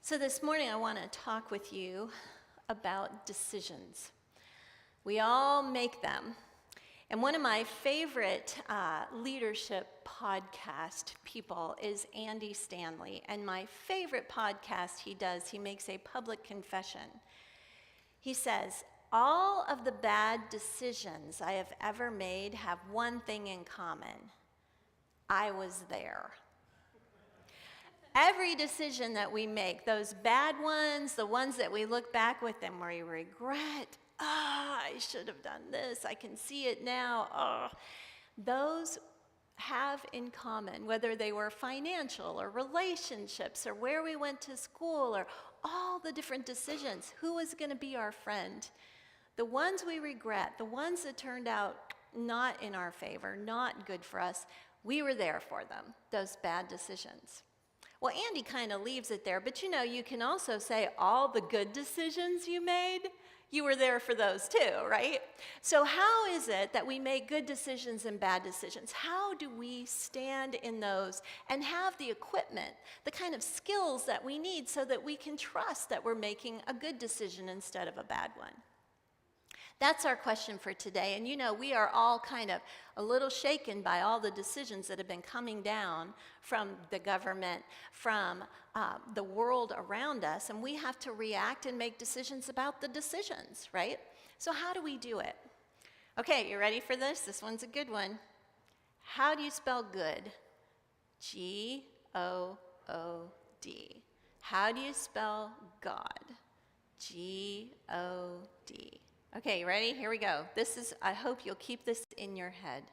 So this morning I want to talk with you about decisions. We all make them. And one of my favorite leadership podcast people is Andy Stanley. And my favorite podcast he does, he makes a public confession. He says, all of the bad decisions I have ever made have one thing in common. I was there. Every decision that we make, those bad ones, the ones that we look back with and we regret, I should have done this, I can see it now, those have in common, whether they were financial or relationships or where we went to school or all the different decisions, who was going to be our friend. The ones we regret, the ones that turned out not in our favor, not good for us, we were there for them, those bad decisions. Well, Andy kind of leaves it there, but you can also say all the good decisions you made, you were there for those too, right? So how is it that we make good decisions and bad decisions? How do we stand in those and have the equipment, the kind of skills that we need so that we can trust that we're making a good decision instead of a bad one? That's our question for today. And we are all kind of a little shaken by all the decisions that have been coming down from the government, from the world around us, and we have to react and make decisions about the decisions, right? So how do we do it? Okay, you ready for this? This one's a good one. How do you spell good? G-O-O-D. How do you spell God? G-O-D. Okay, you ready? Here we go. I hope you'll keep this in your head.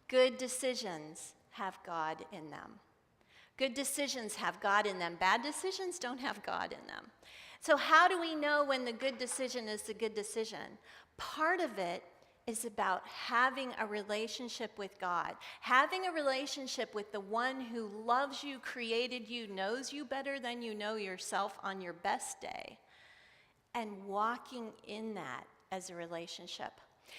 Good decisions have God in them. Good decisions have God in them. Bad decisions don't have God in them. So how do we know when the good decision is the good decision? Part of it is about having a relationship with God, having a relationship with the one who loves you, created you, knows you better than you know yourself on your best day, and walking in that as a relationship.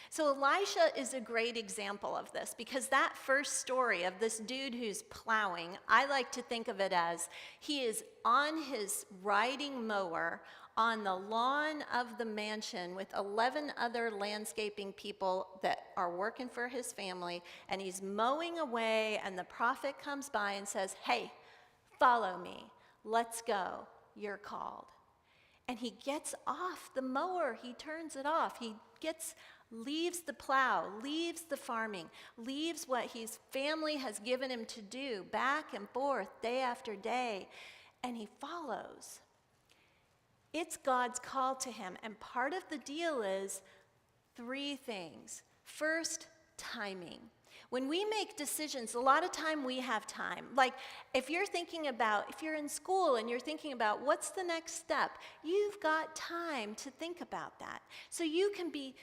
So Elisha is a great example of this, because that first story of this dude who's plowing, I like to think of it as he is on his riding mower on the lawn of the mansion with 11 other landscaping people that are working for his family, and he's mowing away, and the prophet comes by and says, "Hey, follow me, let's go, you're called." And he gets off the mower, he turns it off, leaves the plow, leaves the farming, leaves what his family has given him to do back and forth day after day, and he follows. It's God's call to him, and part of the deal is three things. First, timing. When we make decisions, a lot of time we have time. Like if you're in school and you're thinking about what's the next step, you've got time to think about that. So you can be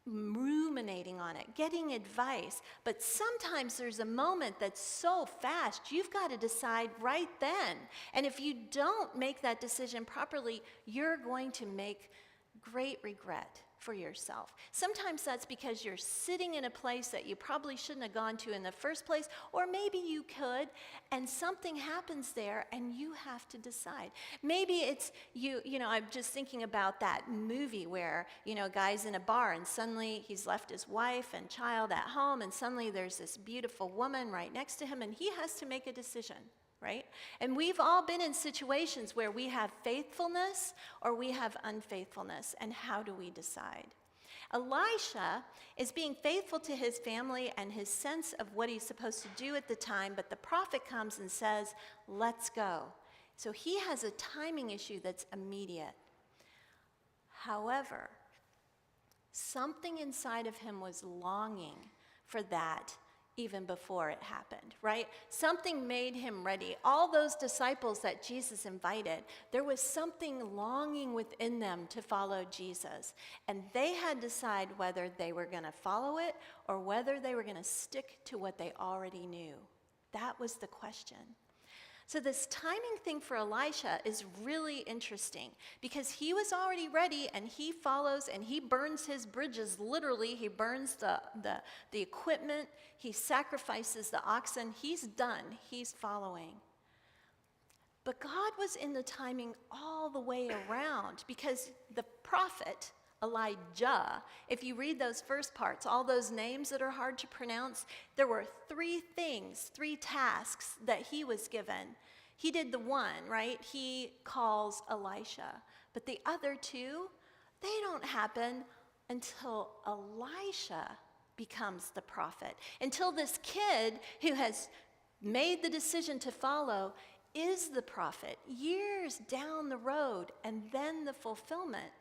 ruminating on it, getting advice, but sometimes there's a moment that's so fast, you've got to decide right then. And if you don't make that decision properly, you're going to make great regret for yourself. Sometimes that's because you're sitting in a place that you probably shouldn't have gone to in the first place, or maybe you could, and something happens there and you have to decide. Maybe it's I'm just thinking about that movie where, a guy's in a bar and suddenly he's left his wife and child at home, and suddenly there's this beautiful woman right next to him and he has to make a decision. Right? And we've all been in situations where we have faithfulness or we have unfaithfulness, and how do we decide? Elisha is being faithful to his family and his sense of what he's supposed to do at the time, but the prophet comes and says, "Let's go." So he has a timing issue that's immediate. However, something inside of him was longing for that even before it happened, right? Something made him ready. All those disciples that Jesus invited, there was something longing within them to follow Jesus. And they had to decide whether they were going to follow it or whether they were going to stick to what they already knew. That was the question. So this timing thing for Elisha is really interesting, because he was already ready and he follows and he burns his bridges. Literally, he burns the equipment, he sacrifices the oxen, he's done, he's following. But God was in the timing all the way around, because the prophet, Elijah, if you read those first parts, all those names that are hard to pronounce, there were 3 things, 3 tasks that he was given. He did the one, right? He calls Elisha. But the other 2, they don't happen until Elisha becomes the prophet. Until this kid who has made the decision to follow is the prophet years down the road, and then the fulfillment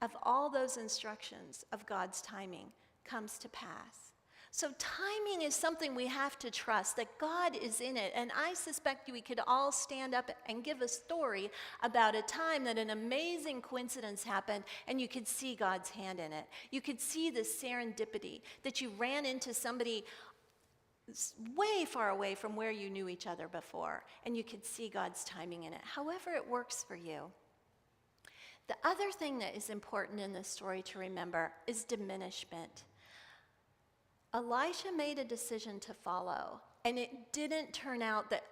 of all those instructions of God's timing comes to pass. So timing is something we have to trust, that God is in it. And I suspect we could all stand up and give a story about a time that an amazing coincidence happened and you could see God's hand in it. You could see the serendipity, that you ran into somebody way far away from where you knew each other before, and you could see God's timing in it, however it works for you. The other thing that is important in this story to remember is diminishment. Elisha made a decision to follow, and it didn't turn out that,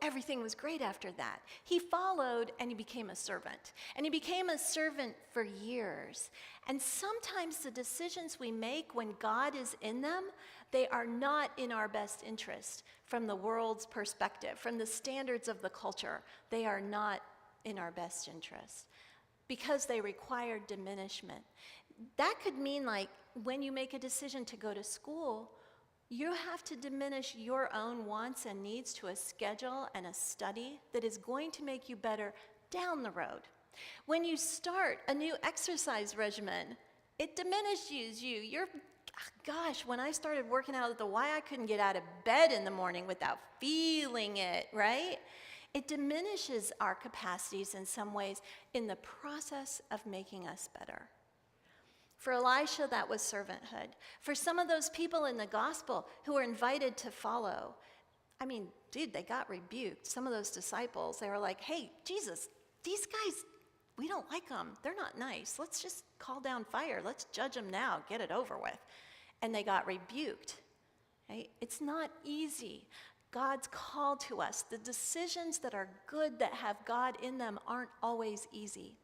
everything was great after that. He followed, and he became a servant. And he became a servant for years. And sometimes the decisions we make when God is in them, they are not in our best interest from the world's perspective, from the standards of the culture. They are not in our best interest because they require diminishment. That could mean, like, when you make a decision to go to school, you have to diminish your own wants and needs to a schedule and a study that is going to make you better down the road. When you start a new exercise regimen, it diminishes you. When I started working out at the Y, I couldn't get out of bed in the morning without feeling it, right? It diminishes our capacities in some ways in the process of making us better. For Elisha, that was servanthood. For some of those people in the gospel who were invited to follow, they got rebuked. Some of those disciples, they were like, hey, Jesus, these guys, we don't like them. They're not nice. Let's just call down fire. Let's judge them now. Get it over with. And they got rebuked. Right? It's not easy. God's call to us. The decisions that are good, that have God in them, aren't always easy.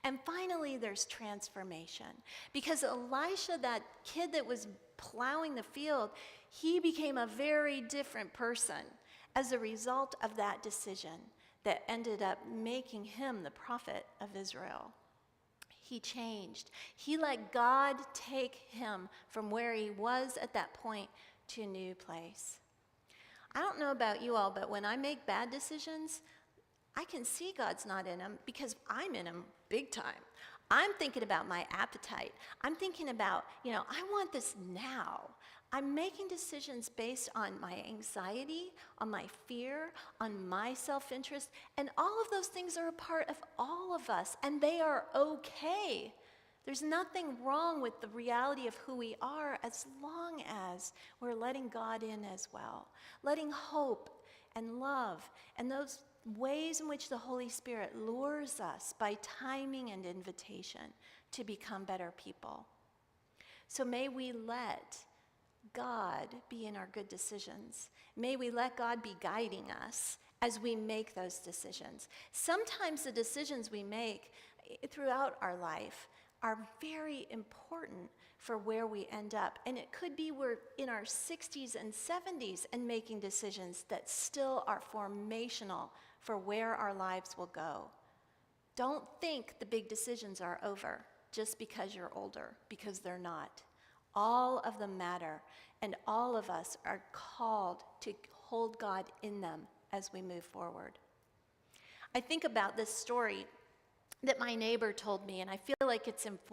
And finally, there's transformation. Because Elisha, that kid that was plowing the field, he became a very different person as a result of that decision that ended up making him the prophet of Israel. He changed. He let God take him from where he was at that point to a new place. I don't know about you all, but when I make bad decisions, I can see God's not in them because I'm in them big time. I'm thinking about my appetite. I'm thinking about, I want this now. I'm making decisions based on my anxiety, on my fear, on my self-interest, and all of those things are a part of all of us, and they are okay. There's nothing wrong with the reality of who we are as long as we're letting God in as well, letting hope and love and those ways in which the Holy Spirit lures us by timing and invitation to become better people. So may we let God be in our good decisions. May we let God be guiding us as we make those decisions. Sometimes the decisions we make throughout our life are very important for where we end up. And it could be we're in our 60s and 70s and making decisions that still are formational for where our lives will go. Don't think the big decisions are over just because you're older, because they're not. All of them matter, and all of us are called to hold God in them as we move forward. I think about this story that my neighbor told me, and I feel like it's important.